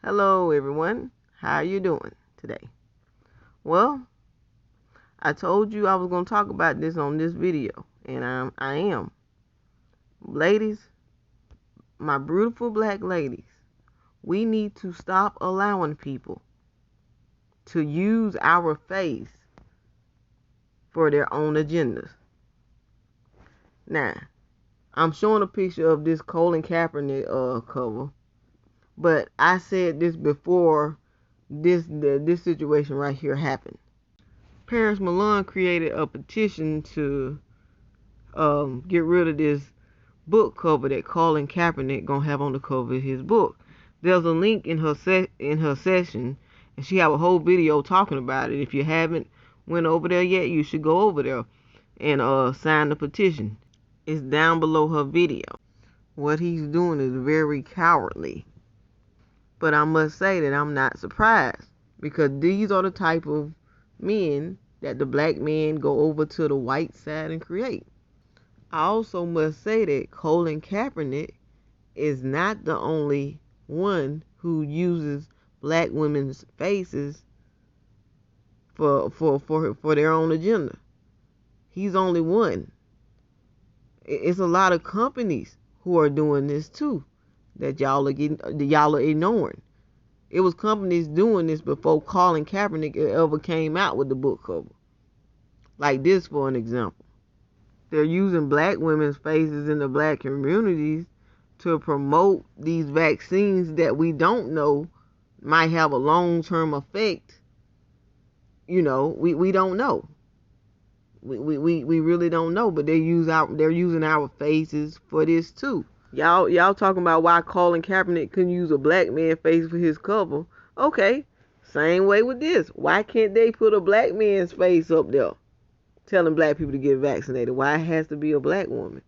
Hello everyone, how you doing today? Well, I told you I was going to talk about this on this video, and I am. Ladies, my beautiful black ladies, we need to stop allowing people to use our face for their own agendas. Now, I'm showing a picture of this Colin Kaepernick cover, but I said this before this situation right here happened. Paris Milan created a petition to get rid of this book cover that Colin Kaepernick gonna have on the cover of his book. There's a link in her session, and she have a whole video talking about it. If you haven't went over there yet, you should go over there and sign the petition. It's down below her video. What he's doing is very cowardly, but I must say that I'm not surprised, because these are the type of men that the black men go over to the white side and create. I also must say that Colin Kaepernick is not the only one who uses black women's faces for their own agenda. He's only one. It's a lot of companies who are doing this too, that y'all are ignoring. It was companies doing this before Colin Kaepernick ever came out with the book cover. Like this, for an example. They're using black women's faces in the black communities to promote these vaccines that we don't know might have a long-term effect. We don't know. We really don't know, but they're using our faces for this too. Y'all talking about why Colin Kaepernick couldn't use a black man's face for his cover. Okay, same way with this. Why can't they put a black man's face up there telling black people to get vaccinated? Why it has to be a black woman?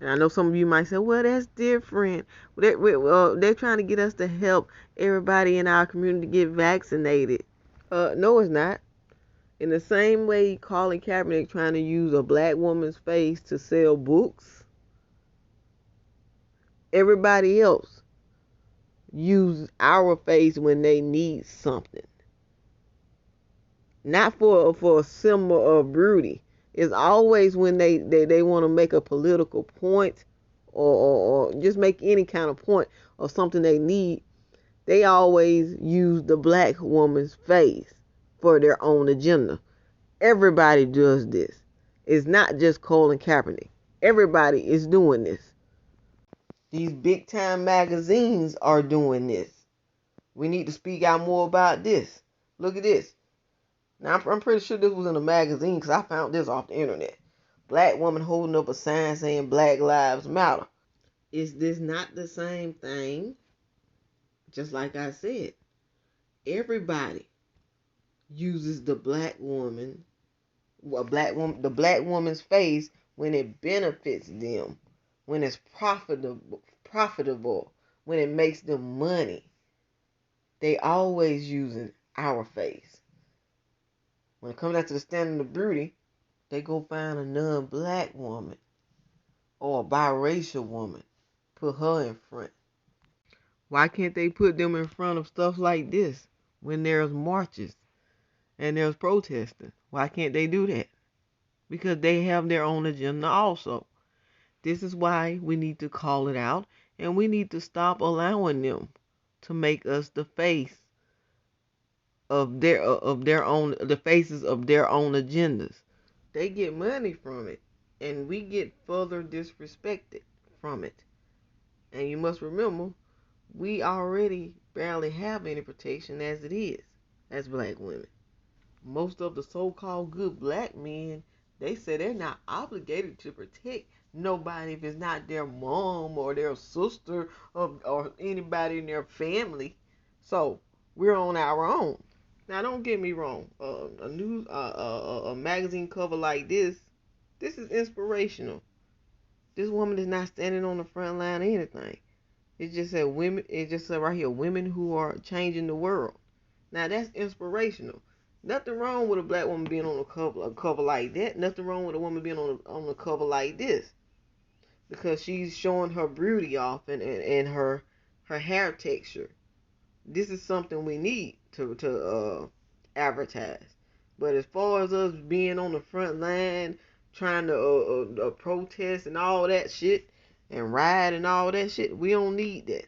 And I know some of you might say, well, that's different. They're trying to get us to help everybody in our community get vaccinated. No, it's not. In the same way Colin Kaepernick trying to use a black woman's face to sell books, everybody else use our face when they need something. Not for a symbol of beauty. It's always when they want to make a political point, or just make any kind of point or something they need. They always use the black woman's face for their own agenda. Everybody does this. It's not just Colin Kaepernick. Everybody is doing this. These big time magazines are doing this. We need to speak out more about this. Look at this. Now, I'm pretty sure this was in a magazine, because I found this off the internet. Black woman holding up a sign saying Black Lives Matter. Is this not the same thing? Just like I said, everybody uses the black woman's face when it benefits them, when it's profitable, when it makes them money. They always using our face. When it comes down to the standard of beauty, they go find a non-black woman or a biracial woman, put her in front. Why can't they put them in front of stuff like this when there's marches and there's protesting? Why can't they do that? Because they have their own agenda also. This is why we need to call it out, and we need to stop allowing them to make us the face of their own, the faces of their own agendas. They get money from it, and we get further disrespected from it. And you must remember, we already barely have any protection as it is, as black women. Most of the so-called good black men, they say they're not obligated to protect nobody if it's not their mom or their sister or anybody in their family. So we're on our own. Now, don't get me wrong. A magazine cover like this is inspirational. This woman is not standing on the front line of anything. It just said women. It just said right here, women who are changing the world. Now, that's inspirational. Nothing wrong with a black woman being on a cover like that. Nothing wrong with a woman being on a cover like this, because she's showing her beauty off and her hair texture. this is something we need to advertise. But as far as us being on the front line, trying to protest and all that shit, and ride and all that shit, we don't need that.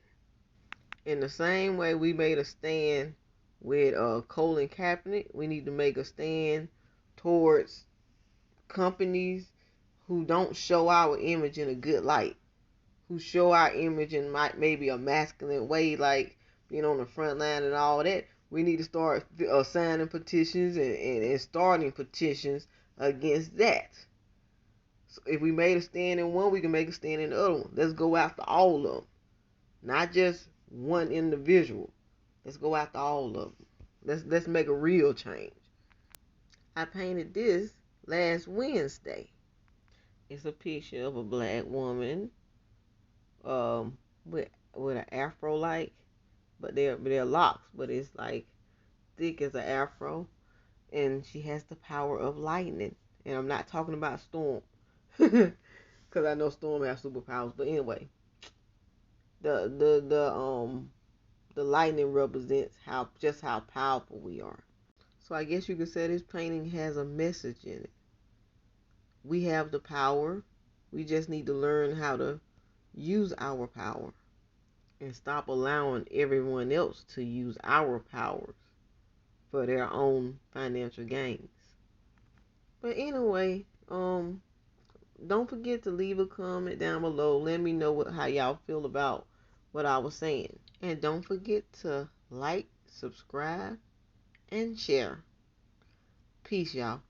In the same way we made a stand with Colin Kaepernick, we need to make a stand towards companies who don't show our image in a good light, who show our image in maybe a masculine way, like being on the front line and all that. We need to start signing petitions and starting petitions against that. So if we made a stand in one, we can make a stand in the other one. Let's go after all of them, not just one individual. Let's go after all of them. Let's make a real change. I painted this last Wednesday. It's a picture of a black woman um with an afro like, but they're locks, but it's like thick as an afro, and she has the power of lightning. And I'm not talking about Storm, because I know Storm has superpowers. But anyway, the lightning represents how powerful we are. So I guess you could say this painting has a message in it. We have the power. We just need to learn how to use our power and stop allowing everyone else to use our powers for their own financial gains. But anyway, don't forget to leave a comment down below. Let me know how y'all feel about what I was saying. And don't forget to like, subscribe, and share. Peace, y'all.